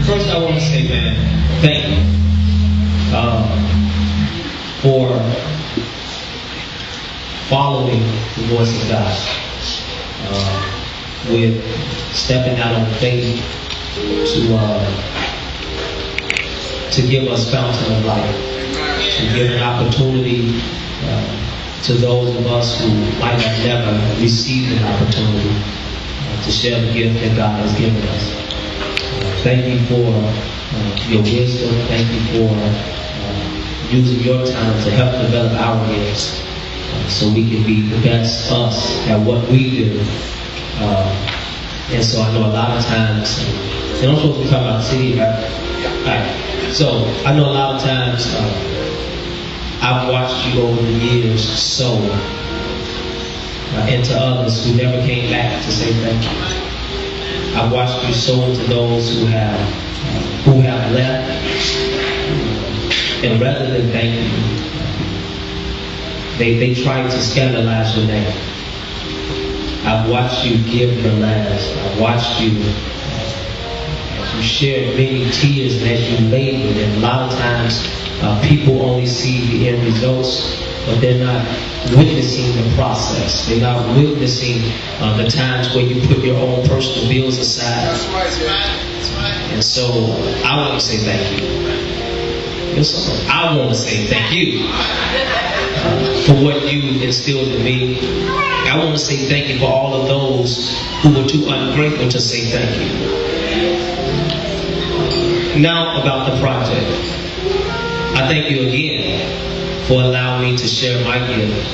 First, I want to say, man, thank you for following the voice of God, with stepping out on faith to give us fountain of life, to give an opportunity to those of us who might have never received an opportunity to share the gift that God has given us. Thank you for your wisdom. Thank you for using your time to help develop our gifts so we can be the best us at what we do. And so I know a lot of times, and I'm supposed to be talking about the city, right? Right. So I know a lot of times I've watched you over the years sow into others who never came back to say thank you. I've watched you sow into those who have left, and rather than thank you, they try to scandalize your name. I've watched you give your last. I've watched you as you shared many tears and as you labored. And a lot of times people only see the end results, but they're not witnessing the process. They're not witnessing the times where you put your own personal bills aside. That's right. And so I want to say thank you. I want to say thank you for what you instilled in me. I want to say thank you for all of those who were too ungrateful to say thank you. Now about the project. I thank you again for allowing me to share my gift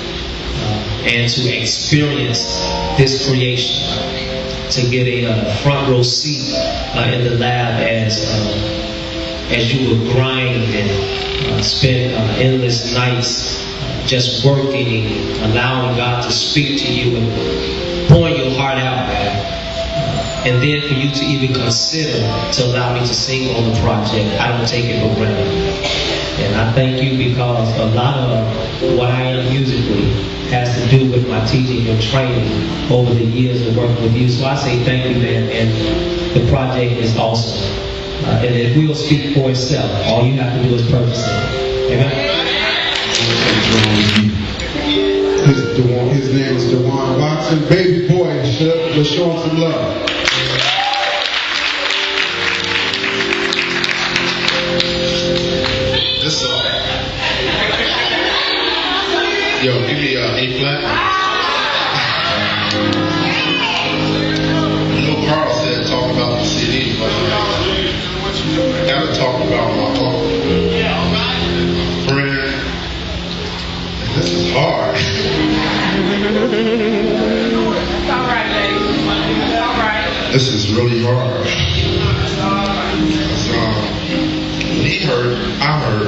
and to experience this creation, to get a front row seat in the lab as you would grind and spend endless nights just working and allowing God to speak to you and pouring your heart out, man. And then for you to even consider to allow me to sing on the project, I don't take it for granted. And I thank you because a lot of what I am musically has to do with my teaching and training over the years of working with you. So I say thank you, man, and the project is awesome. And if we'll speak for itself, all you have to do is purchase it. Amen? His name is DeJuan Watson. Baby boy, let's show him some love. This song. Yo, give me A flat. I know Carl said talk about the CD, but I gotta talk about my uncle, friend. And this is hard. It's all right, baby. It's all right. This is really hard. When he heard, I heard.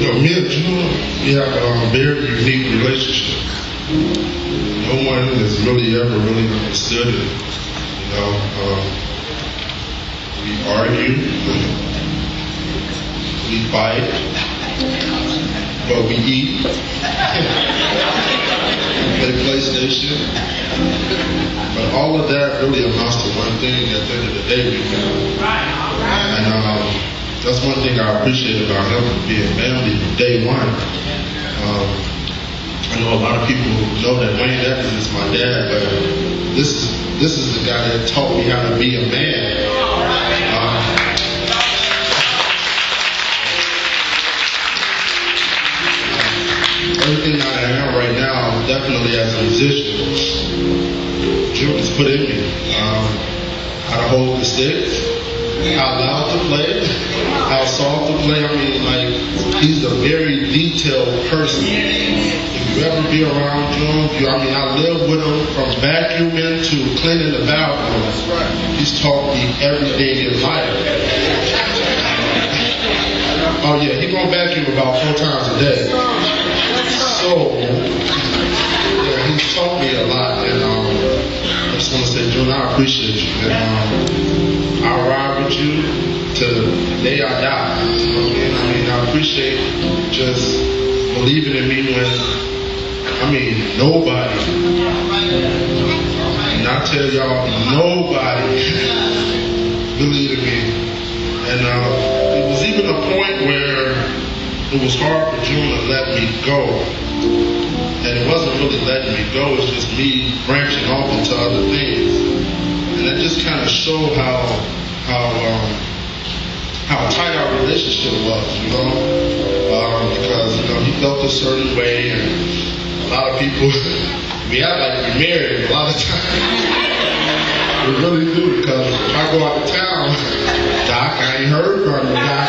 And me and June, we have a very unique relationship. No one has really ever really understood it. We argue, we fight, but we eat. Play PlayStation. But all of that really amounts to one thing at the end of the day, we family. And that's one thing I appreciate about him, being family from day one. I know a lot of people know that Wayne Evans is my dad, but this is the guy that taught me how to be a man. Everything that I am right now, definitely as a musician, June's put in me. How to hold the sticks, how loud to play, how soft to play. I mean, like, he's a very detailed person. If you ever be around June, I live with him from vacuuming to cleaning the bathroom. He's taught me every day in life. Oh yeah, he's gonna vacuum about 4 times a day. So, yeah, he's taught me a lot, and I just want to say, June, I appreciate you, and I ride with you till the day I die. You know what I mean? I appreciate just believing in me when, nobody, and I tell y'all, nobody believed in me. And it was even a point where it was hard for June to let me go. And it wasn't really letting me go, it's just me branching off into other things. And that just kind of showed how tight our relationship was, you know? Because, you know, he felt a certain way, and a lot of people, we act like we're married a lot of times. We really do, because if I go out of town, Doc, I ain't heard from you, Doc.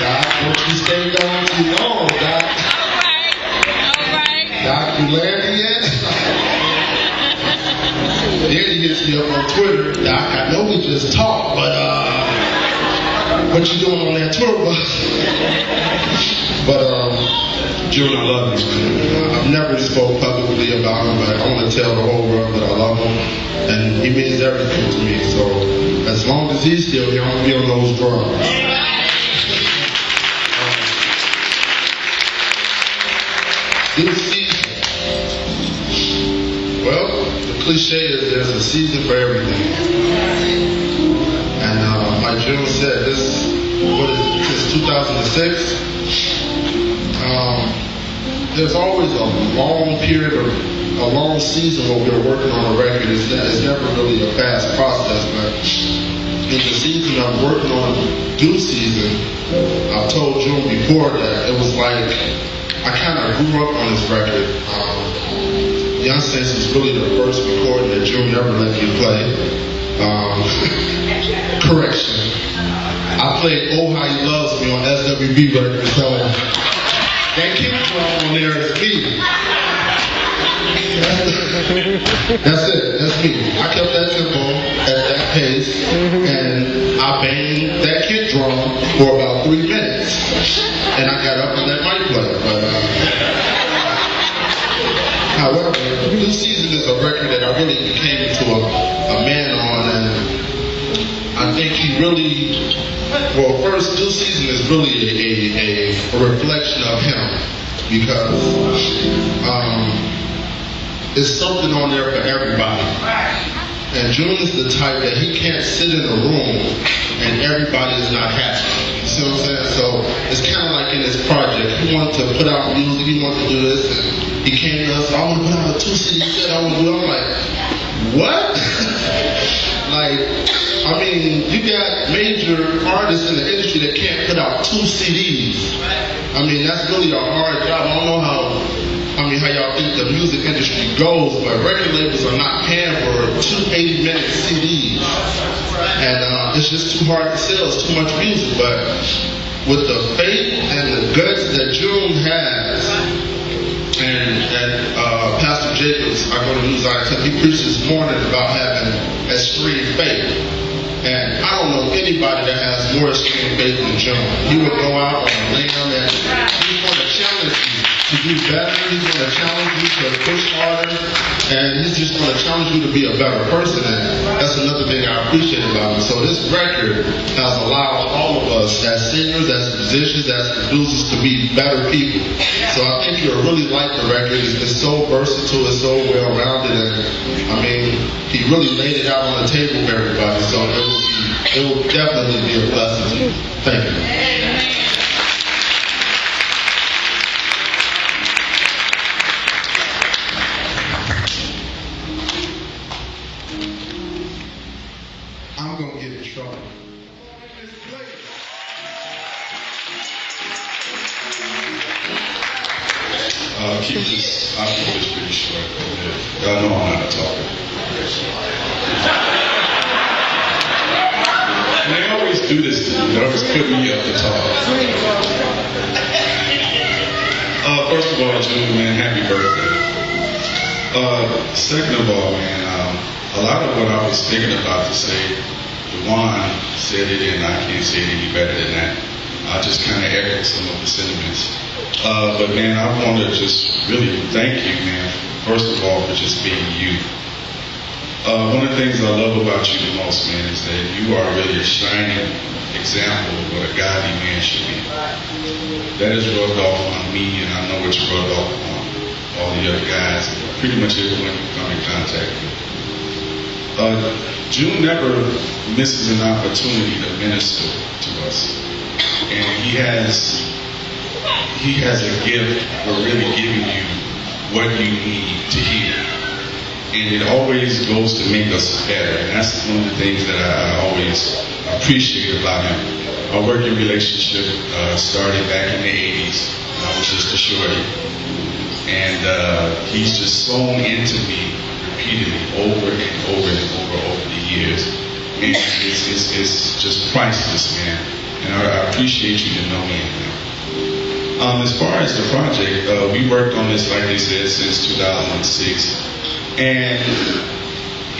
Doc, don't you stay gone too long, Doc. All right. Doc, you landed yet? Then he hits me up on Twitter. Doc, I know we just talked, but what you doing on that tour bus? But June, I love you, man. I've never spoke publicly about him, but I want to tell the whole world that I love him, and he means everything to me. So as long as he's still here, I'm gonna be on those drums. This season, well, the cliche is there's a season for everything. And like June said, this, what is it, since 2006, there's always a long period of a long season when we're working on a record. It's never really a fast process, but in the season of working on due season, I've told June before that it was like I kind of grew up on this record. Young Saints was really the first recording that June never let me play. Correction. I played Oh How He Loves Me on SWB records, so that kick drum on there is me. That's it. That's me. I kept that tempo at that pace, and I banged that kick drum for about 3 minutes, and I got up and let Mike play. But however, New Season is a record that I really became into a man on, and I think he really, well, first, New Season is really a reflection of him, because it's something on there for everybody. And June is the type that he can't sit in a room and everybody is not happy. You see what I'm saying? So it's kind of like in his project. He wanted to put out music, he wanted to do this, and he came to us, I want to put out a 2-CD set, I want to do it. I'm like, what? Like, I mean, you got major artists in the industry that can't put out 2 CDs. I mean, that's really a hard job. I don't know how y'all think the music industry goes, but record labels are not paying for 2 80-minute CDs. And it's just too hard to sell, it's too much music. But with the faith and the guts that June has, and Pastor Jacobs, I go to New Zion, he preached this morning about having extreme faith. And I don't know anybody that has more extreme faith than June. He would go out on a limb and he's going to challenge you to do better. He's going to challenge you to push harder. And he's just going to challenge you to be a better person. And that's another thing I appreciate about him. So this record has allowed all of us as singers, as musicians, as producers to be better people. So I think you'll really like the record. It's so versatile, it's so well-rounded. And I mean, he really laid it out on the table for everybody. So it will definitely be a blessing. Thank you. I'm going to get in trouble. I'll keep this pretty short. Y'all know I'm not a talker. And they always do this to me. They always put me up to talk. First of all, June, man, happy birthday. Second of all, man, a lot of what I was thinking about to say, Juwan said it, and I can't say it any better than that. I just kind of echo some of the sentiments. But man, I want to just really thank you, man, first of all, for just being you. One of the things I love about you the most, man, is that you are really a shining example of what a godly man should be. That is rubbed off on me, and I know it's rubbed off on all the other guys, pretty much everyone you come in contact with. June never misses an opportunity to minister to us, and he has a gift for really giving you what you need to hear, and it always goes to make us better. And that's one of the things that I always appreciate about him. Our working relationship started back in the 80s. I was just a shorty, and he's just sown into me repeatedly over and over and over the years, and it's just priceless, man. And I appreciate you to know me, man. As far as the project, we worked on this, like they said, since 2006, and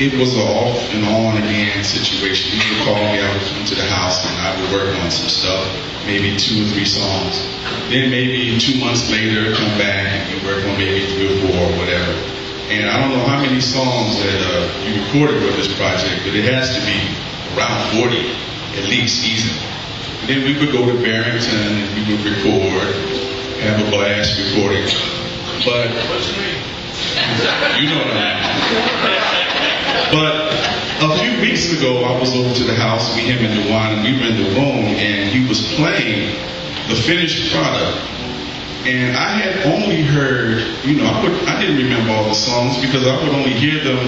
it was an off and on again situation. He would call me, I would come to the house, and I would work on some stuff, maybe 2 or 3 songs. Then maybe 2 months later, come back and we work on maybe 3 or 4 or whatever. And I don't know how many songs that you recorded with this project, but it has to be around 40, at least, easily. And then we would go to Barrington and we would record, have a blast recording. But, you know what I mean. But a few weeks ago, I was over to the house, him and Dewan, and we were in the room, and he was playing the finished product. And I had only heard, I didn't remember all the songs because I would only hear them,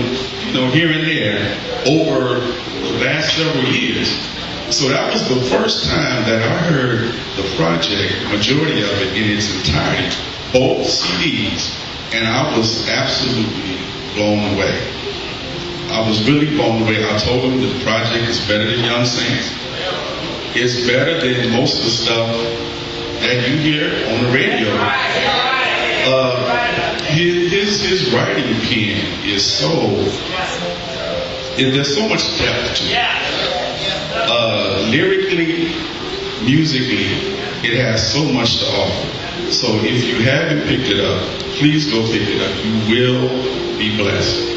here and there over the last several years. So that was the first time that I heard the project, majority of it in its entirety, both CDs, and I was absolutely blown away. I was really blown away. I told him the project is better than Young Saints. It's better than most of the stuff that you hear on the radio. His writing pen is there's so much depth to it. Lyrically, musically, it has so much to offer. So if you haven't picked it up, please go pick it up. You will be blessed.